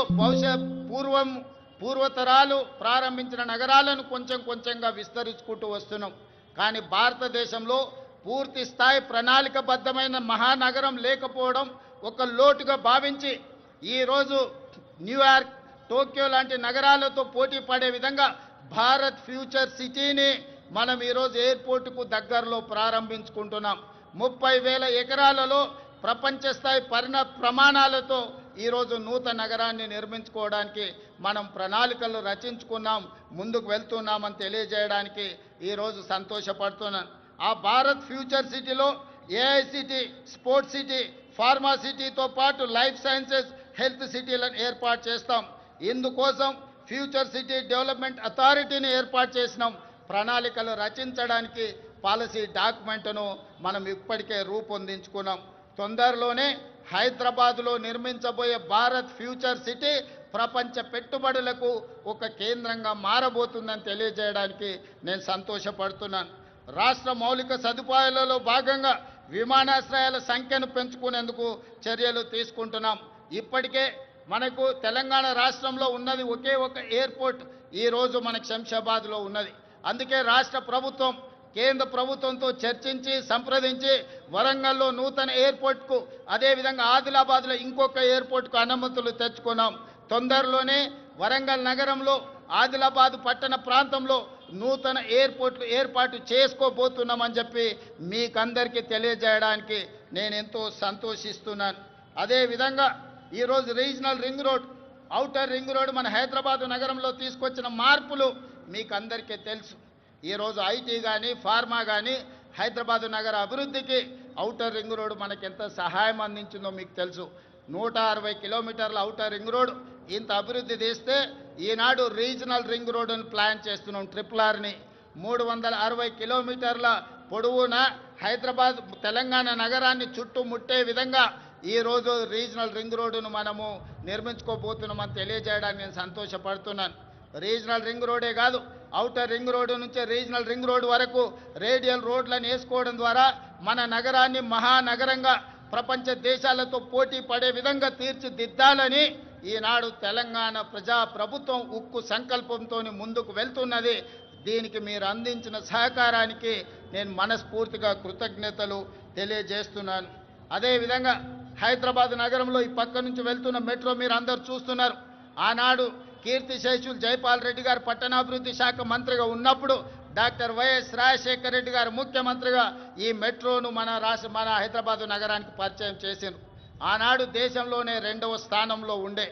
పూర్వతరాలు ప్రారంభించిన నగరాలను కొంచెం కొంచెంగా విస్తరించుకుంటూ వస్తున్నాం. కానీ భారతదేశంలో పూర్తి స్థాయి ప్రణాళికబద్ధమైన మహానగరం లేకపోవడం ఒక లోటుగా భావించి ఈరోజు న్యూయార్క్, టోక్యో లాంటి నగరాలతో పోటీ పడే విధంగా భారత్ ఫ్యూచర్ సిటీని మనం ఈరోజు ఎయిర్పోర్టుకు దగ్గరలో ప్రారంభించుకుంటున్నాం. 30,000 ఎకరాలలో ప్రపంచ స్థాయి ప్రమాణాలతో ఈరోజు నూతన నగరాన్ని నిర్మించుకోవడానికి మనం ప్రణాళికలు రచించుకున్నాం, ముందుకు వెళ్తున్నామని తెలియజేయడానికి ఈరోజు సంతోషపడుతున్నాను. ఆ భారత్ ఫ్యూచర్ సిటీలో ఏఐసిటీ, స్పోర్ట్స్ సిటీ, ఫార్మా సిటీతో పాటు లైఫ్ సైన్సెస్, హెల్త్ సిటీలను ఏర్పాటు చేస్తాం. ఇందుకోసం ఫ్యూచర్ సిటీ డెవలప్మెంట్ అథారిటీని ఏర్పాటు చేసినాం. ప్రణాళికలు రచించడానికి పాలసీ డాక్యుమెంట్ను మనం ఇప్పటికే రూపొందించుకున్నాం. తొందరలోనే హైదరాబాదులో నిర్మించబోయే భారత్ ఫ్యూచర్ సిటీ ప్రపంచ పెట్టుబడులకు ఒక కేంద్రంగా మారబోతుందని తెలియజేయడానికి నేను సంతోషపడుతున్నాను. రాష్ట్ర మౌలిక సదుపాయాలలో భాగంగా విమానాశ్రయాల సంఖ్యను పెంచుకునేందుకు చర్యలు తీసుకుంటున్నాం. ఇప్పటికే మనకు తెలంగాణ రాష్ట్రంలో ఉన్నది ఒకే ఒక ఎయిర్పోర్ట్ ఈరోజు మనకు శంషాబాద్లో ఉన్నది. అందుకే రాష్ట్ర ప్రభుత్వం కేంద్ర ప్రభుత్వంతో చర్చించి సంప్రదించి వరంగల్లో నూతన ఎయిర్పోర్ట్కు, అదేవిధంగా ఆదిలాబాద్లో ఇంకొక ఎయిర్పోర్ట్కు అనుమతులు తెచ్చుకున్నాం. తొందరలోనే వరంగల్ నగరంలో, ఆదిలాబాద్ పట్టణ ప్రాంతంలో నూతన ఎయిర్పోర్ట్లు ఏర్పాటు చేసుకోబోతున్నామని చెప్పి మీకందరికీ తెలియజేయడానికి నేను ఎంతో సంతోషిస్తున్నాను. అదేవిధంగా ఈరోజు regional ring road, outer ring road మన హైదరాబాదు నగరంలో తీసుకొచ్చిన మార్పులు మీకు అందరికీ తెలుసు. ఈరోజు ఐటీ కానీ, ఫార్మా కానీ హైదరాబాదు నగర అభివృద్ధికి ఔటర్ రింగ్ రోడ్ మనకి ఎంత సహాయం అందించిందో మీకు తెలుసు. 160 కిలోమీటర్ల ఔటర్ రింగ్ రోడ్ ఇంత అభివృద్ధి చేస్తే ఈనాడు రీజనల్ రింగ్ రోడ్డును ప్లాన్ చేస్తున్నాం. RRRని 360 కిలోమీటర్ల పొడవున హైదరాబాద్ తెలంగాణ నగరాన్ని చుట్టుముట్టే విధంగా ఈరోజు రీజనల్ రింగ్ రోడ్డును మనము నిర్మించుకోబోతున్నామని తెలియజేయడానికి నేను సంతోషపడుతున్నాను. రీజనల్ రింగ్ రోడే కాదు, ఔటర్ రింగ్ రోడ్డు నుంచి రీజనల్ రింగ్ రోడ్ వరకు రేడియల్ రోడ్లను వేసుకోవడం ద్వారా మన నగరాన్ని మహానగరంగా ప్రపంచ దేశాలతో పోటీ పడే విధంగా తీర్చిదిద్దాలని ఈనాడు తెలంగాణ ప్రజా ప్రభుత్వం ఉక్కు సంకల్పంతో ముందుకు వెళ్తున్నది. దీనికి మీరు అందించిన సహకారానికి నేను మనస్ఫూర్తిగా కృతజ్ఞతలు తెలియజేస్తున్నాను. అదేవిధంగా హైదరాబాద్ నగరంలో ఈ పక్క నుంచి వెళ్తున్న మెట్రో మీరు అందరూ చూస్తున్నారు. ఆనాడు కీర్తిశేషులు జైపాల్ రెడ్డి గారు పట్టణాభివృద్ధి శాఖ మంత్రిగా ఉన్నప్పుడు డాక్టర్ వైఎస్ రాజశేఖర రెడ్డి గారు ముఖ్యమంత్రిగా ఈ మెట్రోను మన హైదరాబాదు నగరానికి పరిచయం చేశారు. ఆనాడు దేశంలోనే 2వ స్థానంలో ఉండే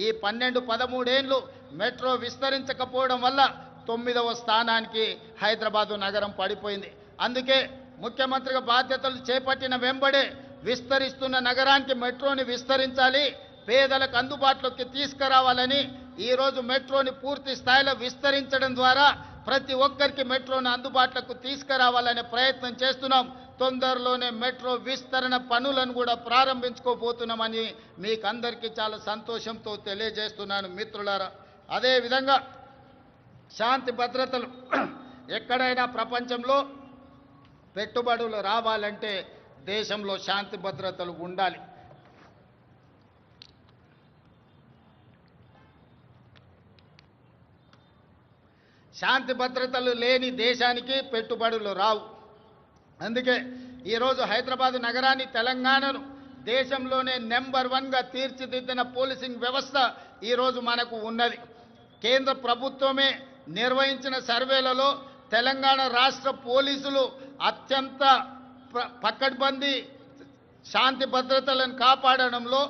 ఈ 12-13 ఏళ్ళు మెట్రో విస్తరించకపోవడం వల్ల 9వ స్థానానికి హైదరాబాదు నగరం పడిపోయింది. అందుకే ముఖ్యమంత్రిగా బాధ్యతలు చేపట్టిన వెంబడే విస్తరిస్తున్న నగరానికి మెట్రోని విస్తరించాలి, పేదలకు అందుబాటులోకి తీసుకురావాలని ఈరోజు మెట్రోని పూర్తి స్థాయిలో విస్తరించడం ద్వారా ప్రతి ఒక్కరికి మెట్రోని అందుబాటులోకి తీసుకురావాలనే ప్రయత్నం చేస్తున్నాం. తొందరలోనే మెట్రో విస్తరణ పనులను కూడా ప్రారంభించుకోబోతున్నామని మీకు అందరికీ చాలా సంతోషంతో తెలియజేస్తున్నాను మిత్రులారా. అదేవిధంగా శాంతి భద్రతలు ఎక్కడైనా ప్రపంచంలో పెట్టుబడులు రావాలంటే దేశంలో శాంతి భద్రతలు ఉండాలి. శాంతి భద్రతలు లేని దేశానికి పెట్టుబడులు రావు. అందుకే ఈరోజు హైదరాబాద్ నగరాన్ని, తెలంగాణను దేశంలోనే నెంబర్ 1గా తీర్చిదిద్దిన పోలీసింగ్ వ్యవస్థ ఈరోజు మనకు ఉన్నది. కేంద్ర ప్రభుత్వమే నిర్వహించిన సర్వేలలో తెలంగాణ రాష్ట్ర పోలీసులు అత్యంత పకడ్బందీ శాంతి భద్రతలను కాపాడడంలో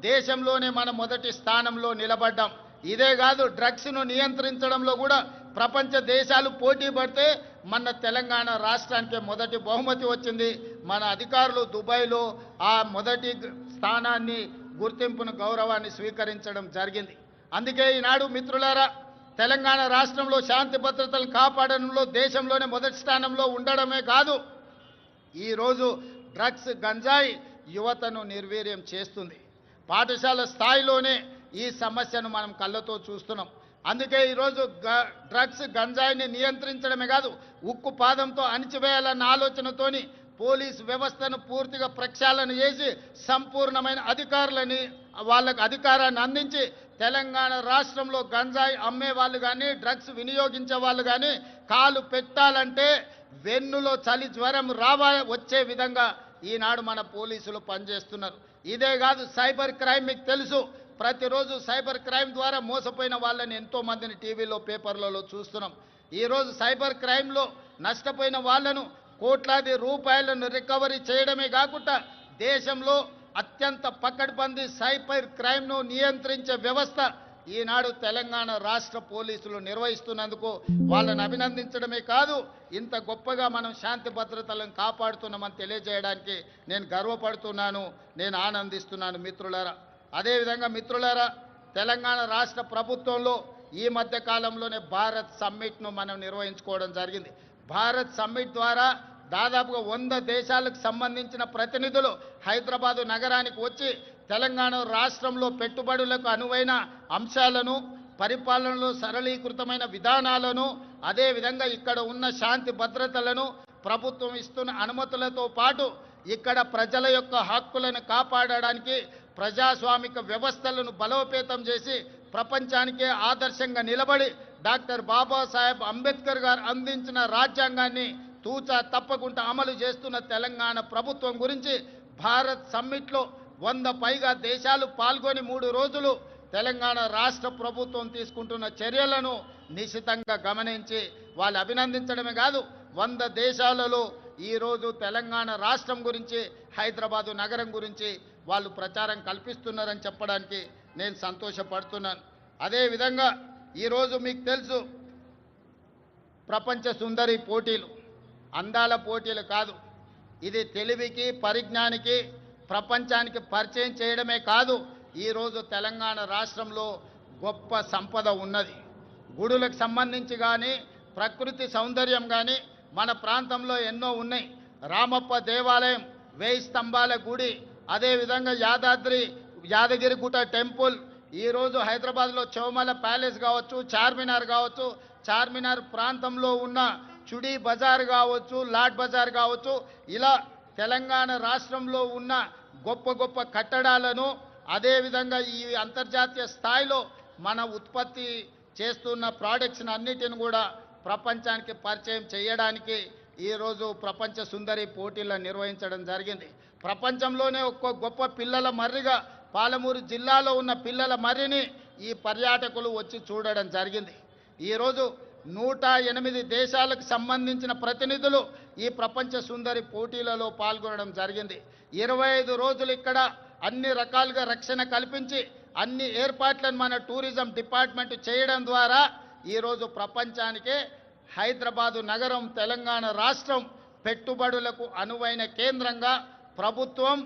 దేశంలోనే మనం మొదటి స్థానంలో నిలబడ్డాం. ఇదే కాదు, డ్రగ్స్ను నియంత్రించడంలో కూడా ప్రపంచ దేశాలు పోటీ పడితే మన తెలంగాణ రాష్ట్రానికి మొదటి బహుమతి వచ్చింది. మన అధికారులు దుబాయ్లో ఆ మొదటి స్థానాన్ని, గుర్తింపును, గౌరవాన్ని స్వీకరించడం జరిగింది. అందుకే ఈనాడు మిత్రులారా, తెలంగాణ రాష్ట్రంలో శాంతి భద్రతలు కాపాడడంలో దేశంలోనే మొదటి స్థానంలో ఉండడమే కాదు, ఈరోజు డ్రగ్స్, గంజాయి యువతను నిర్వీర్యం చేస్తుంది. పాఠశాల స్థాయిలోనే ఈ సమస్యను మనం కళ్ళతో చూస్తున్నాం. అందుకే ఈరోజు డ్రగ్స్, గంజాయిని నియంత్రించడమే కాదు, ఉక్కు పాదంతో అణిచివేయాలన్న ఆలోచనతోని పోలీసు వ్యవస్థను పూర్తిగా ప్రక్షాళన చేసి సంపూర్ణమైన అధికారులని, వాళ్ళకు అధికారాన్ని అందించి తెలంగాణ రాష్ట్రంలో గంజాయి అమ్మే వాళ్ళు కానీ, డ్రగ్స్ వినియోగించే వాళ్ళు కానీ కాలు పెట్టాలంటే వెన్నులో చలి జ్వరం వచ్చే విధంగా ఈనాడు మన పోలీసులు పనిచేస్తున్నారు. ఇదే కాదు, సైబర్ క్రైమ్ మీకు తెలుసు. ప్రతిరోజు సైబర్ క్రైమ్ ద్వారా మోసపోయిన వాళ్ళని ఎంతో మందిని టీవీలో, పేపర్లలో చూస్తున్నాం. ఈరోజు సైబర్ క్రైమ్లో నష్టపోయిన వాళ్ళను కోట్లాది రూపాయలను రికవరీ చేయడమే కాకుండా దేశంలో అత్యంత పకడ్బందీ సైబర్ క్రైమ్ను నియంత్రించే వ్యవస్థ ఈనాడు తెలంగాణ రాష్ట్ర పోలీసులు నిర్వహిస్తున్నందుకు వాళ్ళని అభినందించడమే కాదు, ఇంత గొప్పగా మనం శాంతి భద్రతలను కాపాడుతున్నామని తెలియజేయడానికి నేను గర్వపడుతున్నాను, నేను ఆనందిస్తున్నాను మిత్రులారా. అదేవిధంగా మిత్రులారా, తెలంగాణ రాష్ట్ర ప్రభుత్వంలో ఈ మధ్య కాలంలోనే భారత్ సమ్మిట్ను మనం నిర్వహించుకోవడం జరిగింది. భారత్ సమ్మిట్ ద్వారా దాదాపుగా 100 దేశాలకు సంబంధించిన ప్రతినిధులు హైదరాబాదు నగరానికి వచ్చి తెలంగాణ రాష్ట్రంలో పెట్టుబడులకు అనువైన అంశాలను, పరిపాలనలో సరళీకృతమైన విధానాలను, అదేవిధంగా ఇక్కడ ఉన్న శాంతి భద్రతలను, ప్రభుత్వం ఇస్తున్న అనుమతులతో పాటు ఇక్కడ ప్రజల యొక్క హక్కులను కాపాడడానికి ప్రజాస్వామిక వ్యవస్థలను బలోపేతం చేసి ప్రపంచానికే ఆదర్శంగా నిలబడి డాక్టర్ బాబాసాహెబ్ అంబేద్కర్ గారు అందించిన రాజ్యాంగాన్ని తూచా తప్పకుండా అమలు చేస్తున్న తెలంగాణ ప్రభుత్వం గురించి భారత్ సమ్మిట్లో 100 పైగా దేశాలు పాల్గొని 3 రోజులు తెలంగాణ రాష్ట్ర ప్రభుత్వం తీసుకుంటున్న చర్యలను నిశితంగా గమనించి వాళ్ళు అభినందించడమే కాదు, 100 దేశాలలో ఈరోజు తెలంగాణ రాష్ట్రం గురించి, హైదరాబాదు నగరం గురించి వాళ్ళు ప్రచారం కల్పిస్తున్నారని చెప్పడానికి నేను సంతోషపడుతున్నాను. అదేవిధంగా ఈరోజు మీకు తెలుసు, ప్రపంచ సుందరి పోటీలు అందాల పోటీలు కాదు, ఇది తెలివికి, పరిజ్ఞానికి ప్రపంచానికి పరిచయం చేయడమే కాదు, ఈరోజు తెలంగాణ రాష్ట్రంలో గొప్ప సంపద ఉన్నది. గుడులకు సంబంధించి కానీ, ప్రకృతి సౌందర్యం కానీ మన ప్రాంతంలో ఎన్నో ఉన్నాయి. రామప్ప దేవాలయం, 1000 స్తంభాల గుడి, అదేవిధంగా యాదగిరిగుట్ట టెంపుల్, ఈరోజు హైదరాబాద్లో చౌమల ప్యాలెస్ కావచ్చు, చార్మినార్ కావచ్చు, చార్మినార్ ప్రాంతంలో ఉన్న చుడీ బజార్ కావచ్చు, లాడ్ బజార్ కావచ్చు, ఇలా తెలంగాణ రాష్ట్రంలో ఉన్న గొప్ప గొప్ప కట్టడాలను, అదేవిధంగా ఈ అంతర్జాతీయ స్థాయిలో మన ఉత్పత్తి చేస్తున్న ప్రోడక్ట్స్ని అన్నిటిని కూడా ప్రపంచానికి పరిచయం చేయడానికి ఈరోజు ప్రపంచ సుందరి పోటీలను నిర్వహించడం జరిగింది. ప్రపంచంలోనే ఒక్క గొప్ప పిల్లల మర్రిగా పాలమూరు జిల్లాలో ఉన్న పిల్లల మర్రిని ఈ పర్యాటకులు వచ్చి చూడడం జరిగింది. ఈరోజు 108 దేశాలకు సంబంధించిన ప్రతినిధులు ఈ ప్రపంచ సుందరి పోటీలలో పాల్గొనడం జరిగింది. 25 రోజులు ఇక్కడ అన్ని రకాలుగా రక్షణ కల్పించి అన్ని ఏర్పాట్లను మన టూరిజం డిపార్ట్మెంట్ చేయడం ద్వారా ఈరోజు ప్రపంచానికే హైదరాబాదు నగరం, తెలంగాణ రాష్ట్రం పెట్టుబడులకు అనువైన కేంద్రంగా ప్రభుత్వం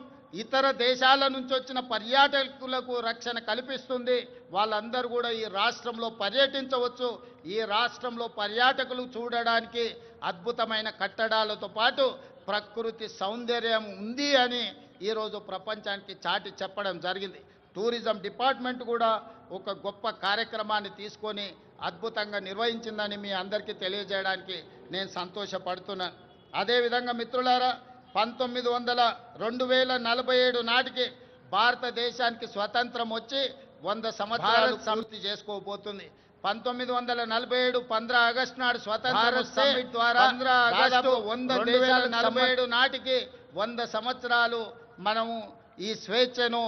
ఇతర దేశాల నుంచి వచ్చిన పర్యాటకులకు రక్షణ కల్పిస్తుంది. వాళ్ళందరూ కూడా ఈ రాష్ట్రంలో పర్యటించవచ్చు. ఈ రాష్ట్రంలో పర్యాటకులు చూడడానికి అద్భుతమైన కట్టడాలతో పాటు ప్రకృతి సౌందర్యం ఉంది అని ఈరోజు ప్రపంచానికి చాటి చెప్పడం జరిగింది. టూరిజం డిపార్ట్మెంట్ కూడా ఒక గొప్ప కార్యక్రమాన్ని తీసుకొని అద్భుతంగా నిర్వహించిందని మీ అందరికీ తెలియజేయడానికి నేను సంతోషపడుతున్నాను. అదేవిధంగా మిత్రులారా, 2047 నాటికి భారతదేశానికి స్వతంత్రం వచ్చి 100 సంవత్సరాలు పూర్తి చేసుకోబోతుంది. 1947 15 ఆగస్టు నాడు స్వతంత్ర సమ్మిట్ ద్వారా 15 ఆగస్టు 2047 నాటికి 100 సంవత్సరాలు మనము ఈ స్వేచ్ఛను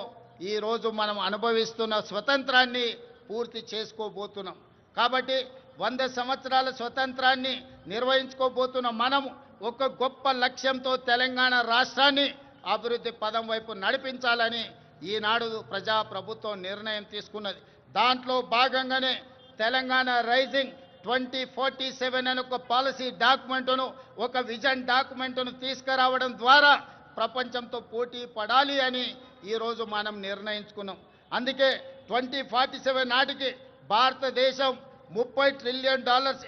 ఈ రోజు మనం అనుభవిస్తున్న స్వతంత్రాన్ని పూర్తి చేసుకోబోతున్నాం. కాబట్టి 100 సంవత్సరాల స్వతంత్రాన్ని నిర్వహించుకోబోతున్న మనము ఒక గొప్ప లక్ష్యంతో తెలంగాణ రాష్ట్రాన్ని అభివృద్ధి పదం వైపు నడిపించాలని ఈనాడు ప్రజాప్రభుత్వం నిర్ణయం తీసుకున్నది. దాంట్లో భాగంగానే తెలంగాణ రైజింగ్ 2047 అనే ఒక పాలసీ డాక్యుమెంట్ను, ఒక విజన్ డాక్యుమెంట్ను తీసుకురావడం ద్వారా ప్రపంచంతో పోటీ పడాలి అని ఈరోజు మనం నిర్ణయించుకున్నాం. అందుకే 2047 నాటికి భారతదేశం $30 ట్రిలియన్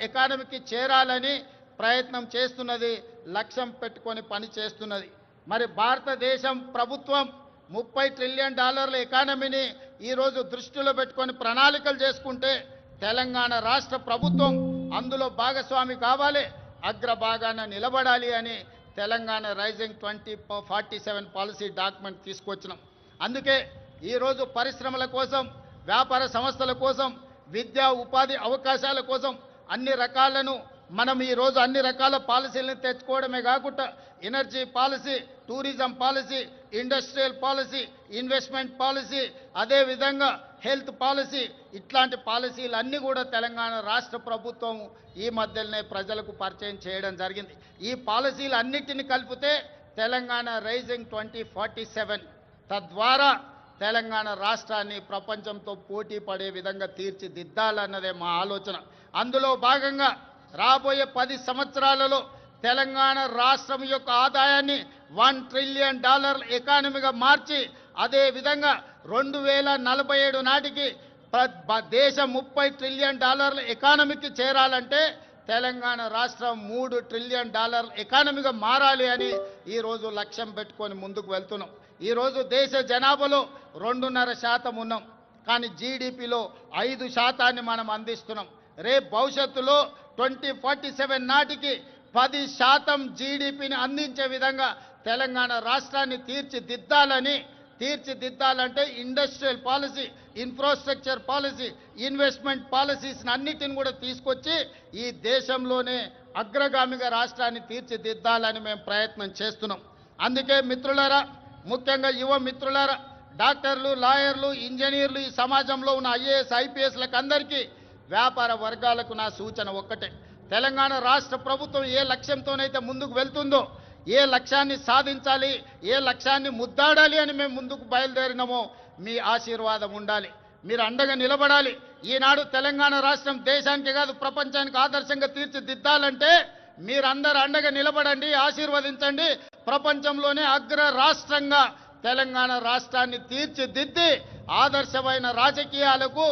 ఎకానమీకి చేరాలని ప్రయత్నం చేస్తున్నది, లక్ష్యం పెట్టుకొని పని చేస్తున్నది. మరి భారతదేశం ప్రభుత్వం $30 ట్రిలియన్ ఎకానమీని ఈరోజు దృష్టిలో పెట్టుకొని ప్రణాళికలు చేసుకుంటే తెలంగాణ రాష్ట్ర ప్రభుత్వం అందులో భాగస్వామి కావాలి, అగ్రభాగాన నిలబడాలి అని తెలంగాణ రైజింగ్ 2047 పాలసీ డాక్యుమెంట్ తీసుకొచ్చినాం. అందుకే ఈరోజు పరిశ్రమల కోసం, వ్యాపార సంస్థల కోసం, విద్యా ఉపాధి అవకాశాల కోసం అన్ని రకాలను మనం ఈరోజు అన్ని రకాల పాలసీలను తెచ్చుకోవడమే కాకుండా energy policy, tourism policy, industrial policy, investment policy, అదేవిధంగా హెల్త్ పాలసీ, ఇట్లాంటి పాలసీలన్నీ కూడా తెలంగాణ రాష్ట్ర ప్రభుత్వం ఈ మధ్యలోనే ప్రజలకు పరిచయం చేయడం జరిగింది. ఈ పాలసీలన్నిటిని కలిపితే తెలంగాణ రైజింగ్ 2047 తద్వారా తెలంగాణ రాష్ట్రాన్ని ప్రపంచంతో పోటీ పడే విధంగా తీర్చిదిద్దాలన్నదే మా ఆలోచన. అందులో భాగంగా రాబోయే 10 సంవత్సరాలలో తెలంగాణ రాష్ట్రం యొక్క ఆదాయాన్ని $1 ట్రిలియన్ ఎకానమీగా మార్చి, అదే విధంగా 2047 నాటికి దేశం $30 ట్రిలియన్ ఎకానమీకి చేరాలంటే తెలంగాణ రాష్ట్రం $3 ట్రిలియన్ ఎకానమీగా మారాలి అని ఈరోజు లక్ష్యం పెట్టుకొని ముందుకు వెళ్తున్నాం. ఈరోజు దేశ జనాభాలో 2.5% ఉన్నాం, కానీ జీడిపిలో 5% మనం అందిస్తున్నాం. రేపు భవిష్యత్తులో 2047 నాటికి 10% జీడిపిని అందించే విధంగా తెలంగాణ రాష్ట్రాన్ని తీర్చిదిద్దాలంటే industrial policy, infrastructure policy, investment policies అన్నిటిని కూడా తీసుకొచ్చి ఈ దేశంలోనే అగ్రగామిగా రాష్ట్రాన్ని తీర్చిదిద్దాలని మేము ప్రయత్నం చేస్తున్నాం. అందుకే మిత్రులారా, ముఖ్యంగా యువ మిత్రులారా, డాక్టర్లు, లాయర్లు, ఇంజనీర్లు, ఈ సమాజంలో ఉన్న ఐఏఎస్, ఐపీఎస్లకు అందరికీ, వ్యాపార వర్గాలకు నా సూచన ఒక్కటే: తెలంగాణ రాష్ట్ర ప్రభుత్వం ఏ లక్ష్యంతోనైతే ముందుకు వెళ్తుందో, ఏ లక్ష్యాన్ని సాధించాలి, ఏ లక్ష్యాన్ని ముద్దాడాలి అని మేము ముందుకు బయలుదేరినామో మీ ఆశీర్వాదం ఉండాలి, మీరు అండగా నిలబడాలి. ఈనాడు తెలంగాణ రాష్ట్రం దేశానికి కాదు ప్రపంచానికి ఆదర్శంగా తీర్చిదిద్దాలంటే మీరందరూ అండగా నిలబడండి, ఆశీర్వదించండి. ప్రపంచంలోనే అగ్ర రాష్ట్రంగా తెలంగాణ రాష్ట్రాన్ని తీర్చిదిద్ది ఆదర్శమైన రాజకీయాలకు,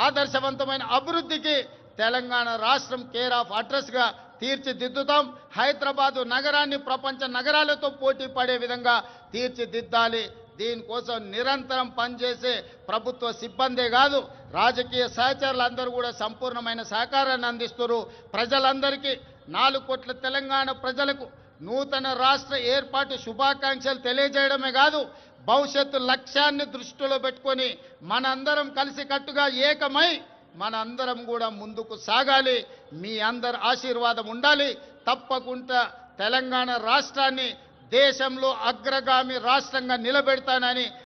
ఆదర్శవంతమైన అభివృద్ధికి తెలంగాణ రాష్ట్రం కేర్ ఆఫ్ అడ్రస్గా తీర్చిదిద్దుతాం. హైదరాబాదు నగరాన్ని ప్రపంచ నగరాలతో పోటీ పడే విధంగా తీర్చిదిద్దాలి. దీనికోసం నిరంతరం పనిచేసే ప్రభుత్వ సిబ్బందే కాదు, రాజకీయ సహచరులందరూ కూడా సంపూర్ణమైన సహకారాన్ని అందిస్తున్నారు. ప్రజలందరికీ 4 కోట్ల తెలంగాణ ప్రజలకు నూతన రాష్ట్ర ఏర్పాటు శుభాకాంక్షలు తెలియజేయడమే కాదు, భవిష్యత్తు లక్ష్యాన్ని దృష్టిలో పెట్టుకొని మనందరం కలిసికట్టుగా ఏకమై మనందరం కూడా ముందుకు సాగాలి. మీ అందరి ఆశీర్వాదం ఉండాలి. తప్పకుండా తెలంగాణ రాష్ట్రాన్ని దేశంలో అగ్రగామి రాష్ట్రంగా నిలబెడతానని